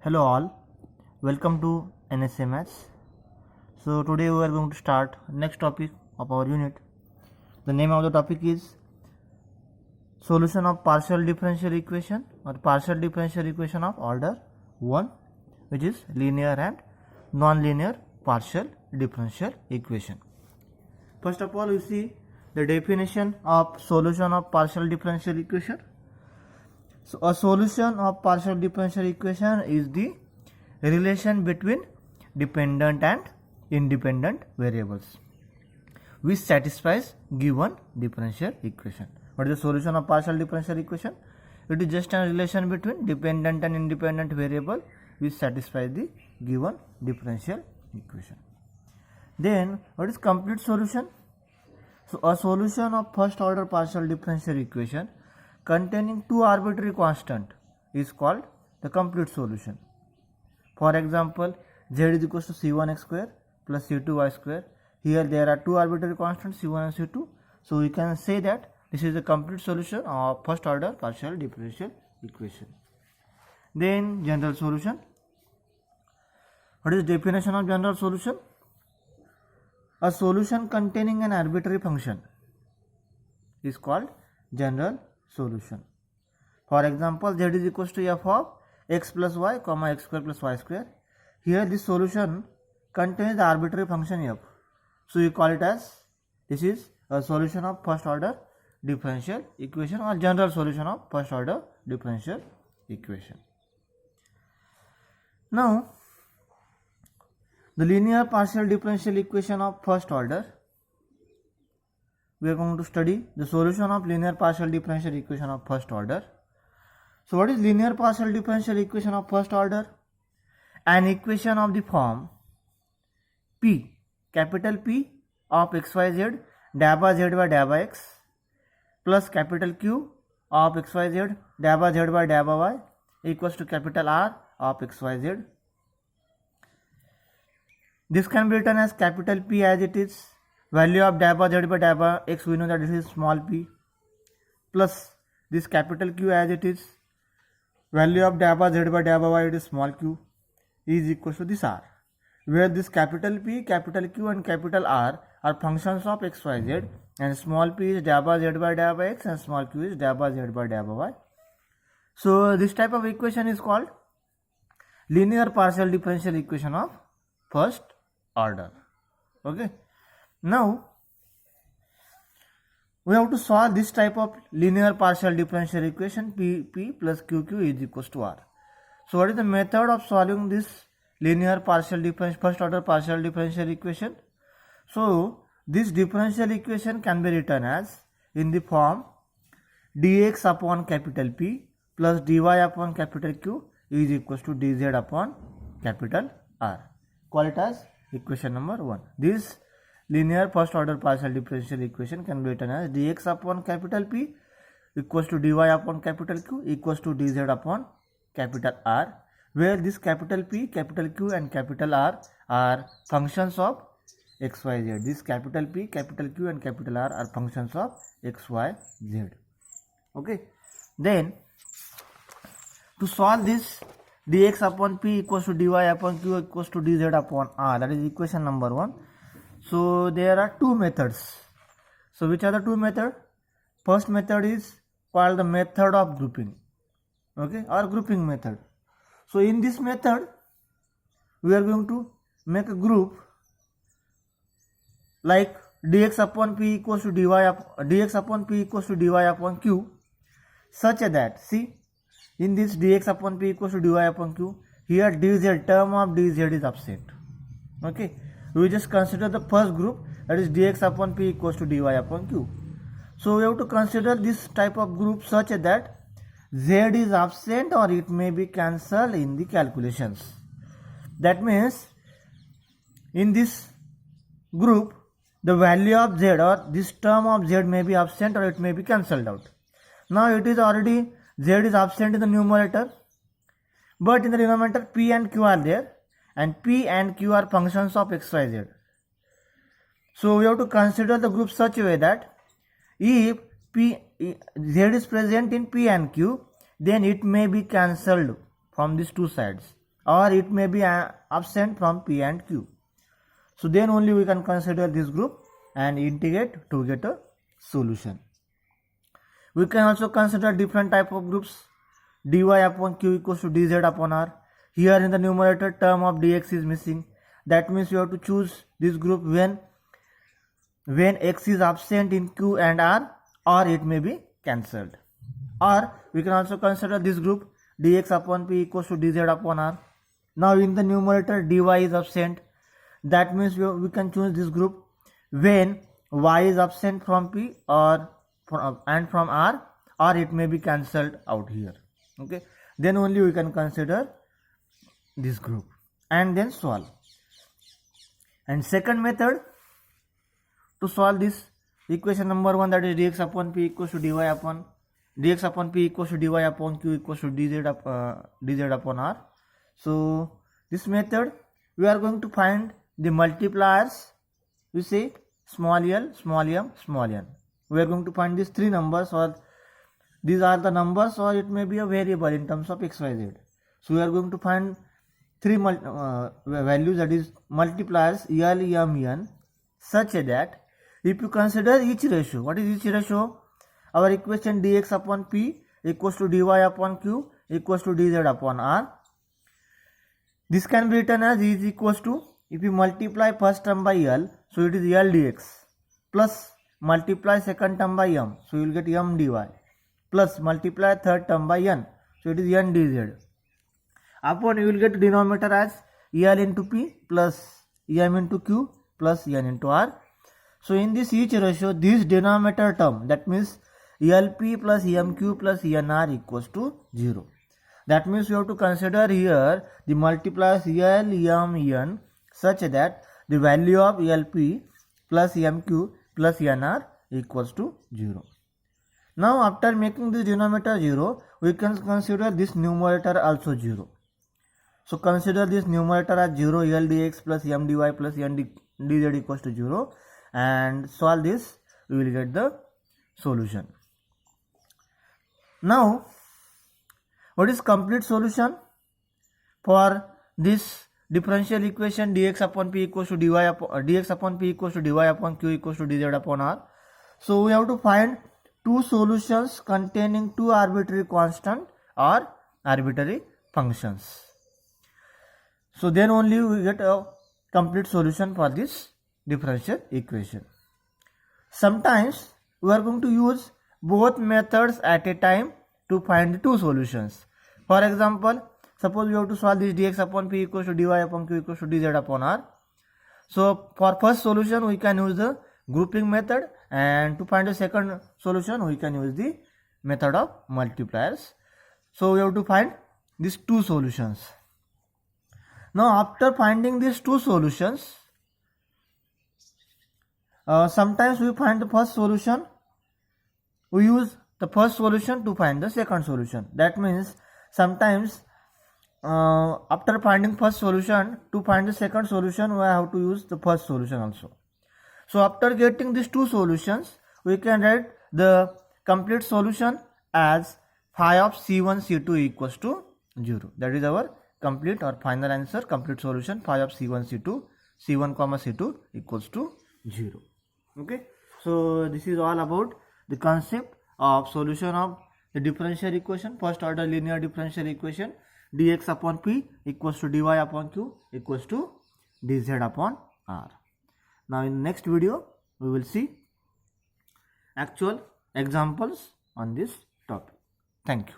Hello all, welcome to NSA Maths. So today we are going to start next topic of our unit. The name of the topic is solution of partial differential equation or partial differential equation of order 1, which is linear and non-linear partial differential equation. First of all, we see the definition of solution of partial differential equation. So a solution of partial differential equation is the relation between dependent and independent variables which satisfies given differential equation. What is the solution of partial differential equation? It is just a relation between dependent and independent variable which satisfies the given differential equation. Then what is complete solution? So a solution of first order partial differential equation containing two arbitrary constant is called the complete solution. For example, z is equals to c1x square plus c2y square. Here there are two arbitrary constants c1 and c2. So we can say that this is a complete solution of first order partial differential equation. Then general solution. What is the definition of general solution? A solution containing an arbitrary function is called general solution. For example, z is equals to f of x plus y comma x square plus y square. Here this solution contains the arbitrary function f. So you call it as this is a solution of first order differential equation or general solution of first order differential equation. Now the linear partial differential equation of first order, we are going to study the solution of linear partial differential equation of first order. So what is linear partial differential equation of first order? An equation of the form P, capital P of xyz dabba z by dabba x plus capital Q of xyz dabba z by dabba y equals to capital R of xyz. This can be written as capital P as it is, value of dabba z by dabba x, we know that this is small p, plus this capital Q as it is, value of dabba z by dabba y, it is small q, is equal to this R, where this capital P, capital Q and capital R are functions of x, y, z, and small p is dabba z by dabba x and small q is dabba z by dabba y. So this type of equation is called linear partial differential equation of first order. Okay. Now we have to solve this type of linear partial differential equation P plus QQ is equals to R. So what is the method of solving this linear partial differential first order partial differential equation? So this differential equation can be written as in the form dx upon capital P plus dy upon capital Q is equals to dz upon capital R. Call it as equation number 1. This linear first order partial differential equation can be written as dx upon capital P equals to dy upon capital Q equals to dz upon capital R, where this capital P, capital Q and capital R are functions of x, y, z. This capital P, capital Q and capital R are functions of x, y, z. Okay. Then to solve this dx upon P equals to dy upon Q equals to dz upon R, that is equation number 1. So there are two methods. So which are the two methods? First method is called the method of grouping, okay, or grouping method. So in this method we are going to make a group like dx upon P equals to dx upon P equals to dy upon Q, such that, see, in this dx upon P equals to dy upon Q, here dz, term of dz is absent. Okay, we just consider the first group, that is dx upon P equals to dy upon Q. So we have to consider this type of group such that z is absent or it may be cancelled in the calculations. That means in this group the value of z or this term of z may be absent or it may be cancelled out. Now it is already z is absent in the numerator, but in the denominator P and Q are there, and P and Q are functions of x, y, z. So we have to consider the group such a way that if Z is present in P and Q, then it may be cancelled from these two sides. or it may be absent from P and Q. So then only we can consider this group and integrate to get a solution. We can also consider different type of groups. dy upon q equals to dz upon r. Here in the numerator term of dx is missing. That means you have to choose this group when x is absent in q and r, or it may be cancelled. Or we can also consider this group dx upon p equals to dz upon r. Now in the numerator dy is absent. That means we can choose this group when y is absent from p or from r, or it may be cancelled out here. Okay, then only we can consider this group and then solve. And second method to solve this equation number 1, that is dx upon p equals to dy upon p equals to dy upon q equals to dz upon r. So this method we are going to find the multipliers. We say small l, small m, small n. We are going to find these three numbers, or these are the numbers, or it may be a variable in terms of x, y, z. So we are going to find three values, that is multipliers l, m, n, such that if you consider each ratio, what is each ratio? Our equation dx upon p equals to dy upon q equals to dz upon r. This can be written as is equals to, if you multiply first term by l, so it is l dx, plus multiply second term by m, so you will get m dy, plus multiply third term by n, so it is n dz, upon you will get denominator as l into p plus m into q plus n into r. So in this each ratio, this denominator term, that means lp plus mq plus nr equals to 0. That means you have to consider here the multipliers l, m, n, such that the value of lp plus mq plus nr equals to 0. Now after making this denominator 0, we can consider this numerator also 0. So consider this numerator as 0, l dx plus m dy plus n dz equals to 0, and solve this, we will get the solution. Now what is complete solution for this differential equation dx upon p equals to dx upon p equals to dy upon q equals to dz upon r? So we have to find two solutions containing two arbitrary constant or arbitrary functions. So then only we get a complete solution for this differential equation. Sometimes we are going to use both methods at a time to find two solutions. For example, suppose we have to solve this dx upon p equals to dy upon q equals to dz upon r. So for first solution we can use the grouping method, and to find the second solution we can use the method of multipliers. So we have to find these two solutions. Now after finding these two solutions, sometimes we find the first solution, we use the first solution to find the second solution. That means sometimes after finding first solution, to find the second solution we have to use the first solution also. So after getting these two solutions, we can write the complete solution as phi of c1 c2 equals to 0. That is our complete or final answer, complete solution, phi of c1 c2, c1 comma c2 equals to 0. Okay, so this is all about the concept of solution of the differential equation, first order linear differential equation dx upon p equals to dy upon q equals to dz upon r. Now in the next video we will see actual examples on this topic. Thank you.